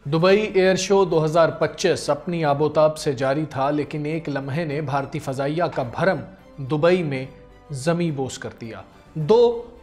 Dubai air show 2025 अपनी आबोताब से जारी था, लेकिन एक लम्हे ने भारतीय फजाइया का भरम दुबई में जमी बोस कर दिया। दो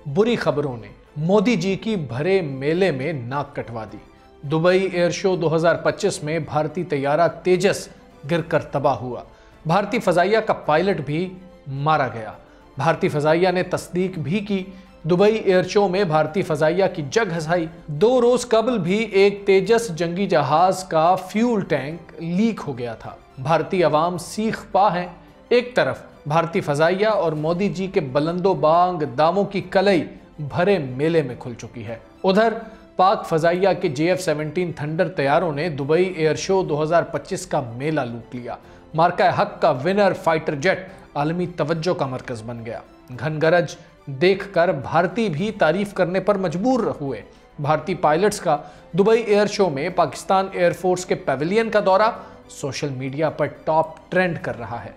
बुरी खबरों ने मोदी जी की भरे मेले में नाक कटवा दी। दुबई एयर शो 2025 में भारतीय तैयारा तेजस गिरकर तबाह हुआ। भारतीय फजाइया का पायलट भी मारा गया। भारतीय फजाइया ने तस्दीक भी की। दुबई एयर शो में भारतीय फजाइया की जग हंसाई। 2 रोज कबल भी एक तेजस जंगी जहाज का फ्यूल टैंक लीक हो गया था। भारतीय अवाम सीख पा है। एक तरफ भारतीय फजाइया और मोदी जी के बुलंदो बांग दावों की कलई भरे मेले में खुल चुकी है। उधर पाक फजाइया के JF-17 थंडर तैयारों ने दुबई एयर शो 2025 का मेला लूट लिया। मार्का हक का विनर फाइटर जेट आलमी तवज्जो का मरकज बन गया। घनगरज देखकर भारतीय भी तारीफ करने पर मजबूर हुए। भारतीय पायलट्स का दुबई एयर शो में पाकिस्तान एयरफोर्स के पैविलियन का दौरा सोशल मीडिया पर टॉप ट्रेंड कर रहा है।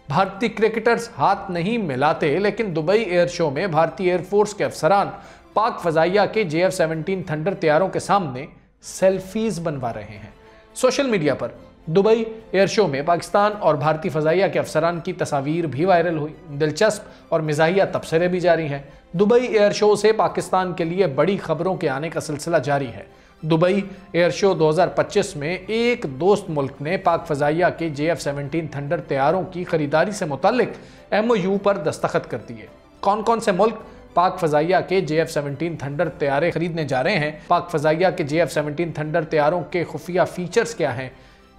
भारतीय क्रिकेटर्स हाथ नहीं मिलाते, लेकिन दुबई एयर शो में भारतीय एयरफोर्स के अफसरान पाक फजाइया के JF-17 थंडर तैयारों के सामने सेल्फीज बनवा रहे हैं। सोशल मीडिया पर दुबई एयर शो में पाकिस्तान और भारतीय फजाइया के अफसरान की तस्वीर भी वायरल हुई। दिलचस्प और मिजाहिया तबसरे भी जारी हैं। दुबई एयर शो से पाकिस्तान के लिए बड़ी खबरों के आने का सिलसिला जारी है। दुबई एयर शो 2025 में एक दोस्त मुल्क ने पाक फजाइया के JF-17 थंडर तैयारों की खरीदारी से मुताल्लिक MOU पर दस्तखत कर दिए। कौन कौन से मुल्क पाक फजाइया के JF-17 थंडर तैयारे खरीदने जा रहे हैं, पाक फजाइया के JF-17 थंडर तैयारों के खुफिया फीचर्स क्या हैं,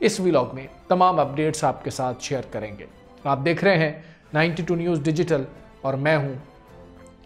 इस व्लॉग में तमाम अपडेट्स आपके साथ शेयर करेंगे। आप देख रहे हैं 92 न्यूज़ डिजिटल और मैं हूं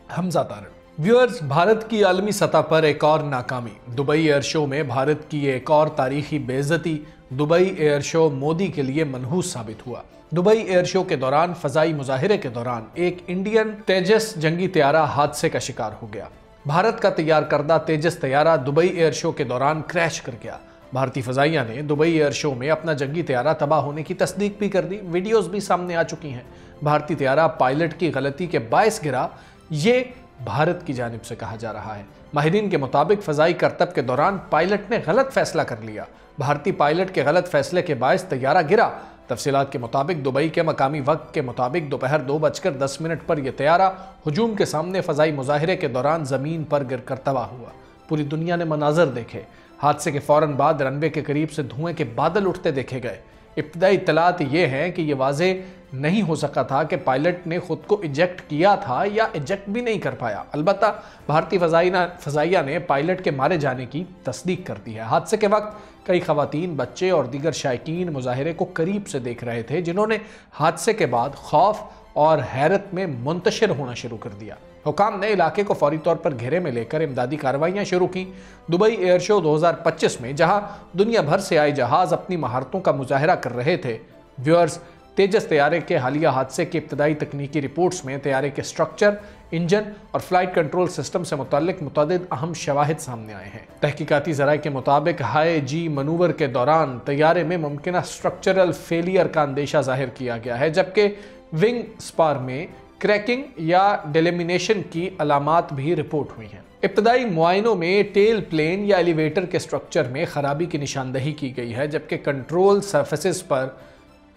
हमजा तारड़। व्यूअर्स, भारत की आलमी सतह पर एक और नाकामी। दुबई एयर शो में भारत की एक और तारीखी बेइज्जती। दुबई एयर शो मोदी के लिए मनहूस साबित हुआ। दुबई एयर शो के दौरान फजाई मुजाहिरे के दौरान एक इंडियन तेजस जंगी तैयारा हादसे का शिकार हो गया। भारत का तैयार करदा तेजस तैयारा दुबई एयर शो के दौरान क्रैश कर गया। भारतीय फजाइया ने दुबई एयर शो में अपना जंगी तैयारा तबाह होने की तस्दीक भी कर दी। वीडियोस भी सामने आ चुकी हैं। भारतीय तैयारा पायलट की गलती के बायस गिरा, ये भारत की जानिब से कहा जा रहा है। माहिरीन के मुताबिक फजाई करतब के दौरान पायलट ने गलत फैसला कर लिया। भारतीय पायलट के गलत फैसले के बायस तैयारा गिरा। तफसीलात के मुताबिक दुबई के मकामी वक्त के मुताबिक दोपहर 2:10 पर यह तैयारा हुजूम के सामने फजाई मुजाहिरे के दौरान जमीन पर गिरकर तबाह हुआ। पूरी दुनिया ने मनाजर देखे। हादसे के फौरन बाद रनवे के करीब से धुएं के बादल उठते देखे गए। इब्तदाई इत्तलात ये हैं कि यह वाज़ेह नहीं हो सका था कि पायलट ने खुद को इजेक्ट किया था या इजेक्ट भी नहीं कर पाया। अलबत्ता भारतीय फजाइया ने पायलट के मारे जाने की तस्दीक कर दी है। हादसे के वक्त कई खवातीन, बच्चे और दीगर शायकीन मुजाहिरे को करीब से देख रहे थे, जिन्होंने हादसे के बाद खौफ और हैरत में मुंतशिर होना शुरू कर दिया। हुकाम ने इलाके को फौरी तौर पर घेरे में लेकर इमदादी कार्रवाइयां शुरू की। दुबई एयर शो 2025 में जहां दुनिया भर से आए जहाज अपनी महारतों का मुजाहरा कर रहे थे, व्यूअर्स, तेजस तैयारे के हालिया हादसे की इब्तदाई तकनीकी रिपोर्ट्स में तैयारे के स्ट्रक्चर, इंजन और फ्लाइट कंट्रोल सिस्टम से मुताल्लिक मुतअद्दिद अहम शवाहिद सामने आए हैं। तहकीकाती ज़राए के मुताबिक हाई जी मनूवर के दौरान तैयारे में मुमकिन स्ट्रक्चरल फेलियर का अंदेशा जाहिर किया गया है, जबकि विंग स्पार में क्रैकिंग या डेलेमिनेशन की अलामात भी रिपोर्ट हुई हैं। इब्तदाई मुआयनों में टेल प्लेन या एलिवेटर के स्ट्रक्चर में खराबी की निशानदही की गई है, जबकि कंट्रोल सरफेसेस पर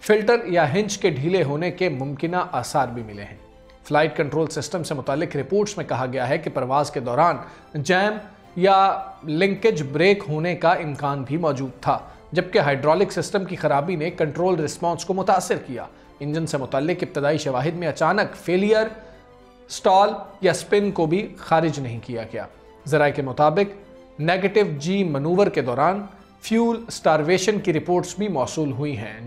फिल्टर या हिंज के ढीले होने के मुमकिना आसार भी मिले हैं। फ्लाइट कंट्रोल सिस्टम से मुतालिक रिपोर्ट्स में कहा गया है कि परवाज के दौरान जैम या लिंकेज ब्रेक होने का इम्कान भी मौजूद था, जबकि हाइड्रोलिक सिस्टम की खराबी ने कंट्रोल रिस्पॉन्स को मुतासर किया। इंजन से मुताल्लिक इब्तदाई शवाहिद में अचानक फेलियर, स्टॉल या स्पिन को भी खारिज नहीं किया गया। ज़राए के मुताबिक नेगेटिव जी मनूवर के दौरान फ्यूल स्टारवेशन की रिपोर्ट्स भी मौसूल हुई हैं,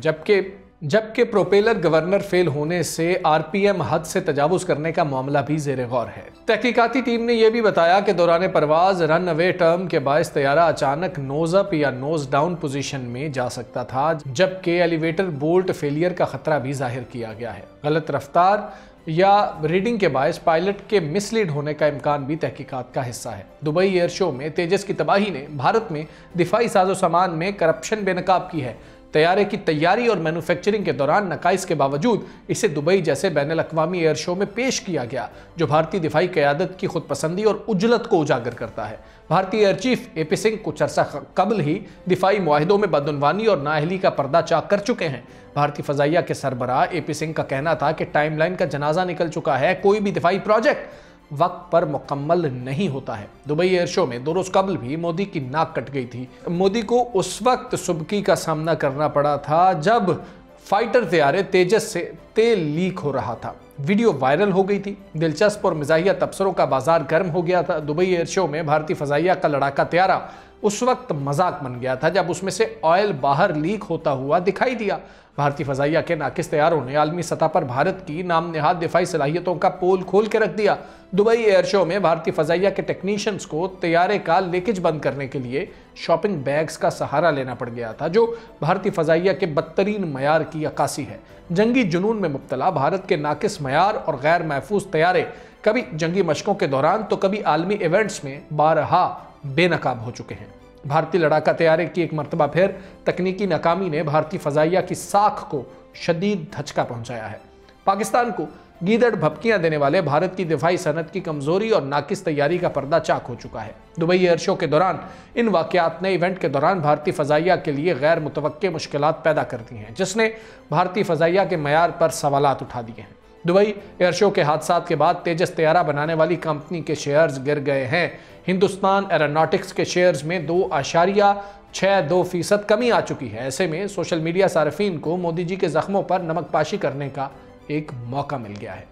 जबकि प्रोपेलर गवर्नर फेल होने से RPM हद से तजावुज करने का मामला भी जेर गौर है। तहकीकाती टीम ने यह भी बताया कि दौरान परवाज रन अवे टर्म के बायस तैयारा अचानक नोज अप या नोज डाउन पोजीशन में जा सकता था, जबकि एलिवेटर बोल्ट फेलियर का खतरा भी जाहिर किया गया है। गलत रफ्तार या रीडिंग के बायस पायलट के मिसलीड होने का इम्कान भी तहकीकात का हिस्सा है। दुबई एयर शो में तेजस की तबाही ने भारत में दिफाई साजो सामान में करप्शन बेनकाब की है। तैयारे की तैयारी और मैन्युफैक्चरिंग के दौरान नकाइस के बावजूद इसे दुबई जैसे बैनुल अक़वामी एयर शो में पेश किया गया, जो भारतीय दिफाई क़यादत की खुदपसंदी और उजलत को उजागर करता है। भारतीय एयर चीफ एपी सिंह कुछ अरसा कबल ही दिफाई मुआहिदों में बदउनवानी और नाअहली का पर्दा चाक कर चुके हैं। भारतीय फजाइया के सरबराह एपी सिंह का कहना था कि टाइमलाइन का जनाजा निकल चुका है, कोई भी दिफाई प्रोजेक्ट वक्त पर मुकम्मल नहीं होता है। दुबई एयर शो में 2 रोज कबल भी मोदी की नाक कट गई थी। मोदी को उस वक्त सुबकी का सामना करना पड़ा था जब फाइटर तैयारे तेजस से तेल लीक हो रहा था। वीडियो वायरल हो गई थी। दिलचस्प और मिजाहिया तबसरों का बाजार गर्म हो गया था। दुबई एयर शो में भारतीय फजाइया का लड़ाका तैयारा उस वक्त मजाक बन गया था जब उसमें से ऑयल बाहर लीक होता हुआ दिखाई दिया। भारतीय फजाइया के नाकिस तैयारों ने आलमी सतह पर भारत की नाम निहाद दिफाई सलाहियतों का पोल खोल के रख दिया। दुबई एयर शो में भारतीय फजाइया के टेक्नीशियंस को तैयारे का लीकेज बंद करने के लिए शॉपिंग बैग्स का सहारा लेना पड़ गया था, जो भारतीय फजाइया के बदतरीन मयार की अक्कासी है। जंगी जुनून में मुब्तला भारत के नाकिस मयार और गैर महफूज तैयारे कभी जंगी मशकों के दौरान तो कभी आलमी इवेंट्स में बारहा बेनकाब हो चुके हैं। भारतीय लड़ाका तैयारे की एक मरतबा फिर तकनीकी नाकामी ने भारतीय फजाइया की साख को शदीद धचका पहुंचाया है। पाकिस्तान को गीदड़ भपकियां देने वाले भारत की दिफाई सनत की कमजोरी और नाकिस तैयारी का पर्दा चाक हो चुका है। दुबई एयर शो के दौरान इन वाकयात ने इवेंट के दौरान भारतीय फजाइया के लिए गैर मुतवक्के मुश्किलात पैदा कर दी हैं, जिसने भारतीय फजाइया के मयार पर सवालात उठा दिए हैं। दुबई एयर शो के हादसात के बाद तेजस तैयारा बनाने वाली कंपनी के शेयर्स गिर गए हैं। हिंदुस्तान एरोनॉटिक्स के शेयर्स में 2.62% कमी आ चुकी है। ऐसे में सोशल मीडिया सार्फिन को मोदी जी के जख्मों पर नमकपाशी करने का एक मौका मिल गया है।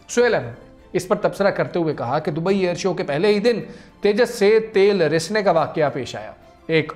सुहेल अहमद इस पर तबसरा करते हुए कहा कि दुबई एयर शो के पहले ही दिन तेजस से तेल रिसने का वाकया पेश आया। एक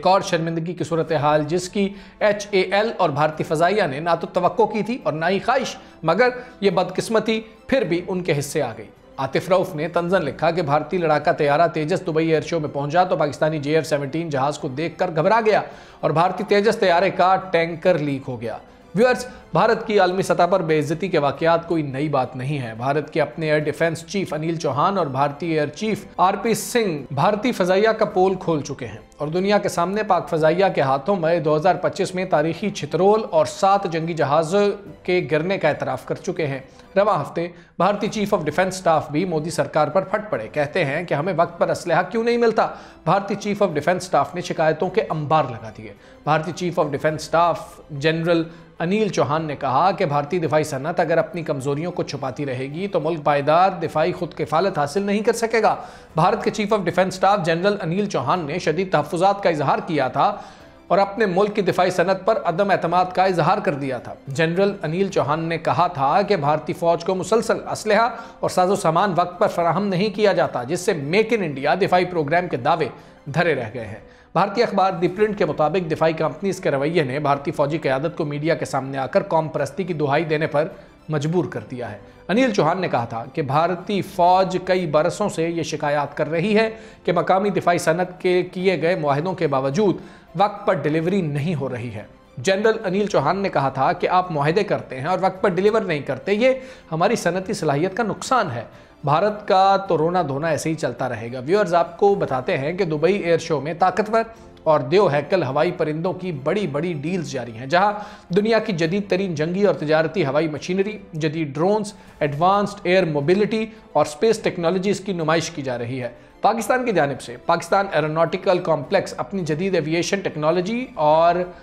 और शर्मिंदगी की सूरत हाल, जिसकी HAL और भारतीय फजाइया ने ना तो तवक्को की थी और ना ही ख्वाहिश, मगर ये बदकिस्मती फिर भी उनके हिस्से आ गई। आतिफ रऊफ ने तंजन लिखा कि भारतीय लड़ाका तैयारा तेजस दुबई एयर शो में पहुंचा तो पाकिस्तानी JF-17 जहाज को देखकर घबरा गया और भारतीय तेजस तैयारे का टैंकर लीक हो गया। व्यूअर्स, भारत की आलमी सतह पर बेइज्जती के वाकयात कोई नई बात नहीं है। भारत के अपने air defence chief Anil Chauhan और भारतीय एयर चीफ RP सिंह भारतीय फजाइया का पोल खोल चुके हैं और दुनिया के सामने पाक फजाइया के हाथों मई 2025 में तारीखी छितरोल और 7 जंगी जहाज़ों के गिरने का एतराफ़ कर चुके हैं। रवां हफ्ते भारतीय चीफ ऑफ डिफेंस स्टाफ भी मोदी सरकार पर फट पड़े। कहते हैं कि हमें वक्त पर असलहा क्यों नहीं मिलता। भारतीय चीफ ऑफ डिफेंस स्टाफ ने शिकायतों के अंबार लगा दिए। भारतीय chief of defence staff general Anil Chauhan ने कहा कि भारतीय दिफाई सनत अगर अपनी कमजोरियों को छुपाती रहेगी तो मुल्क पायदार दिफाई खुद किफालत हासिल नहीं कर सकेगा। भारत के chief of defence staff general Anil Chauhan ने शदीद तहफ़्फ़ुज़ात का इजहार किया था और अपने मुल्क की दिफाई सनत पर अदम एतमाद का इजहार कर दिया था। जनरल अनिल चौहान ने कहा था कि भारतीय फौज को मुसलसल असलहा और साजो सामान वक्त पर फराहम नहीं किया जाता, जिससे मेक इन इंडिया दिफाई प्रोग्राम के दावे धरे रह गए हैं। भारतीय अखबार दी प्रिंट के मुताबिक दिफाई कंपनीज के रवैये ने भारतीय फौजी क़यादत को मीडिया के सामने आकर कौम परस्ती की दुहाई देने पर मजबूर कर दिया है। अनिल चौहान ने कहा था कि भारतीय फौज कई बरसों से ये शिकायत कर रही है कि मकामी दिफाई सनत के किए गए मुआहिदों के बावजूद वक्त पर डिलीवरी नहीं हो रही है। जनरल अनिल चौहान ने कहा था कि आप मुआहिदे करते हैं और वक्त पर डिलीवर नहीं करते, ये हमारी सनती सलाहियत का नुकसान है। भारत का तो रोना धोना ऐसे ही चलता रहेगा। व्यूअर्स, आपको बताते हैं कि दुबई एयर शो में ताकतवर और देव हैकल हवाई परिंदों की बड़ी बड़ी डील्स जारी हैं, जहां दुनिया की जदीद तरीन जंगी और तिजारती हवाई मशीनरी, जदीद ड्रोन्स, एडवांस्ड एयर मोबिलिटी और स्पेस टेक्नोलॉजीज की नुमाइश की जा रही है। पाकिस्तान की जानिब से पाकिस्तान एरोनॉटिकल कॉम्प्लेक्स अपनी जदीद एविएशन टेक्नोलॉजी और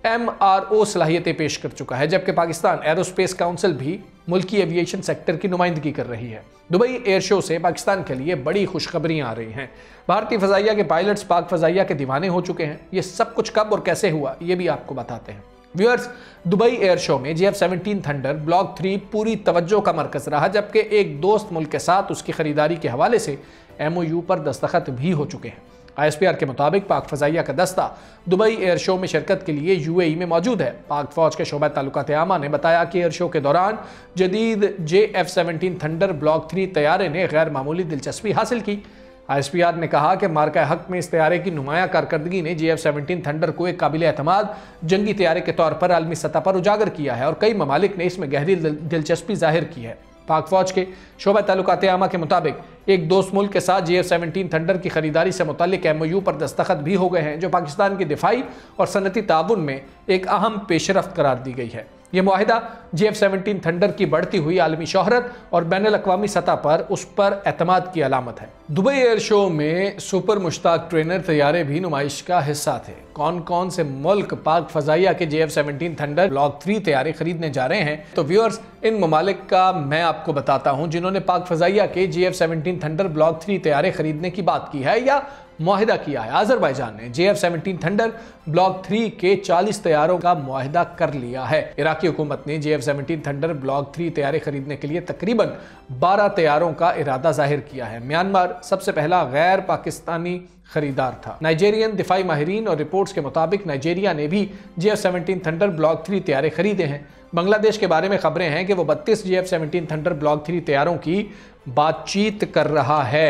MRO सलाहियतें पेश कर चुका है, जबकि पाकिस्तान एरोस्पेस काउंसिल भी मुल्की एविएशन सेक्टर की नुमाइंदगी कर रही है। दुबई एयर शो से पाकिस्तान के लिए बड़ी खुशखबरियां आ रही हैं। भारतीय फजाइया के पायलट्स पाक फजाइया के दीवाने हो चुके हैं। ये सब कुछ कब और कैसे हुआ, ये भी आपको बताते हैं। व्यूअर्स, दुबई एयर शो में JF-17 थंडर ब्लॉक 3 पूरी तवज्जो का मरकज रहा, जबकि एक दोस्त मुल्क के साथ उसकी खरीदारी के हवाले से MOU पर दस्तखत भी हो चुके हैं। ISPR के मुताबिक पाक फजाइया का दस्ता दुबई एयर शो में शिरकत के लिए UAE में मौजूद है। पाक फौज के शोबा ताल्लुकात आमा ने बताया कि एयर शो के दौरान जदीद JF-17 थंडर ब्लॉक 3 तैयारे ने गैर मामूली दिलचस्पी हासिल की। ISPR ने कहा कि मार्का हक में इस तैयारे की नुमाया कारकर्दगी ने JF-17 थंडर को एक काबिल एतमाद जंगी तैयारे के तौर पर आलमी सतह पर उजागर किया है और कई ममालिक ने इसमें गहरी दिलचस्पी जाहिर की है। पाक फौज के शोबा ताल्लुकात आमा के मुताबिक एक दोस्त मुल्क के साथ JF-17 थंडर की खरीदारी से मुताल्लिक MOU पर दस्तखत भी हो गए हैं, जो पाकिस्तान की दिफाई और सनती ताउन में एक अहम पेशरफ्त करार दी गई है। यह मुआहिदा JF-17 थंडर की बढ़ती हुई आलमी शोहरत और बैनुल-अक़वामी सतह पर उस पर एतमाद की अलामत है। दुबई एयर शो में सुपर मुश्ताक ट्रेनर तैयारे भी नुमाइश का हिस्सा थे। कौन कौन से मुल्क पाक फजाइया के JF-17 थंडर ब्लॉक 3 तैयारे खरीदने जा रहे हैं, तो व्यूअर्स इन ममालिक का मैं आपको बताता हूं जिन्होंने पाक फजाइया के JF-17 थंडर ब्लॉक 3 तैयारे खरीदने की बात की है या मुआहिदा किया है। अज़रबैजान ने JF-17 थंडर ब्लॉक 3 के 40 तैयारों का मुआहिदा कर लिया है। इराकी हुकूमत ने JF-17 थंडर ब्लॉक 3 तैयारे खरीदने के लिए तकरीबन 12 तैयारों का इरादा जाहिर किया है। म्यांमार सबसे पहला गैर पाकिस्तानी खरीदार था। नाइजेरियन दिफाई माहिरीन और रिपोर्ट्स के मुताबिक नाइजेरिया ने भी JF-17 थंडर ब्लॉक 3 तैयारे खरीदे हैं। बांग्लादेश के बारे में खबरें हैं कि वो 32 JF-17 थंडर ब्लॉक 3 तैयारों की बातचीत कर रहा है।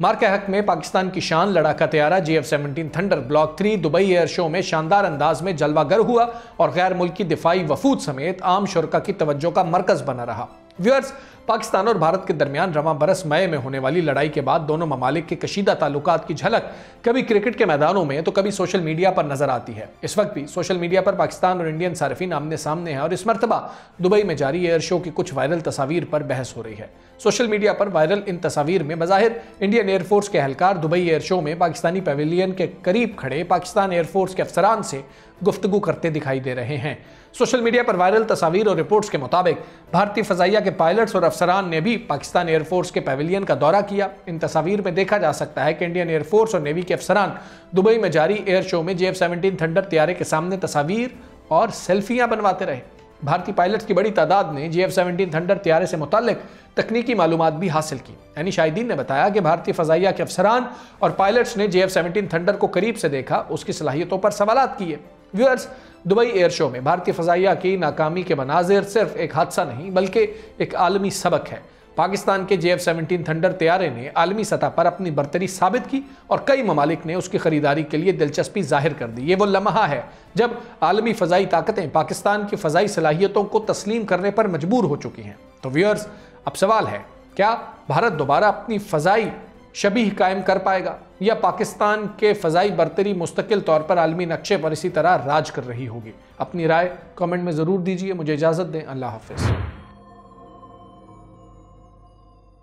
मार के हक में पाकिस्तान की शान लड़ाका तैयारा JF-17 thunder block 3 Dubai air show में शानदार अंदाज में जलवागर हुआ और गैर मुल्की दिफाई वफूद समेत आम शुरका की तवज्जो का मरकज बना रहा। व्यूअर्स, पाकिस्तान और भारत के दरमियान रवां बरस मई में होने वाली लड़ाई के बाद दोनों ममालिक के कशीदा ताल्लुकात की झलक कभी क्रिकेट के मैदानों में तो कभी सोशल मीडिया पर नजर आती है। इस वक्त भी सोशल मीडिया पर पाकिस्तान और इंडियन सार्फिन आमने सामने हैं और इस मरतबा दुबई में जारी एयर शो की कुछ वायरल तस्वीर पर बहस हो रही है। सोशल मीडिया पर वायरल इन तस्वीर में बज़ाहिर इंडियन एयरफोर्स के एहलकार दुबई एयर शो में पाकिस्तानी पवेलियन के करीब खड़े पाकिस्तान एयरफोर्स के अफसरान से गुफ्तगू करते दिखाई दे रहे हैं। सोशल मीडिया पर वायरल तस्वीर और रिपोर्ट्स के मुताबिक भारतीय फजाइया के पायलट्स और अफसरान ने भी पाकिस्तान एयरफोर्स के पवेलियन का दौरा किया। इन तस्वीर में देखा जा सकता है कि इंडियन एयरफोर्स और नेवी के अफसरान दुबई में जारी एयर शो में JF-17 थंडर तैयारे के सामने तस्वीर और सेल्फियां बनवाते रहे। भारतीय पायलट्स की बड़ी तादाद ने JF-17 थंडर तैयारे से मुताल्लिक तकनीकी मालूमात भी हासिल की। यानी शाहिदीन ने बताया कि भारतीय फजाइया के अफसरान और पायलट्स ने JF-17 थंडर को करीब से देखा, उसकी सलाहियतों पर सवालात किए। व्यूअर्स, दुबई एयर शो में भारतीय फजाइया की नाकामी के मनाजिर सिर्फ एक हादसा नहीं बल्कि एक आलमी सबक है। पाकिस्तान के JF-17 थंडर तैयारे ने आलमी सतह पर अपनी बरतरी साबित की और कई ममालिक ने उसकी खरीदारी के लिए दिलचस्पी जाहिर कर दी। ये वो लम्हा है जब आलमी फ़ज़ाई ताकतें पाकिस्तान की फ़ज़ाई सलाहियतों को तस्लीम करने पर मजबूर हो चुकी हैं। तो व्यूअर्स, अब सवाल है, क्या भारत दोबारा अपनी फ़ज़ाई शबीह कायम कर पाएगा या पाकिस्तान के फ़ज़ाई बरतरी मुस्तकिल तौर पर आलमी नक्शे पर इसी तरह राज कर रही होगी? अपनी राय कमेंट में ज़रूर दीजिए। मुझे इजाज़त दें। अल्लाह हाफ़िज़।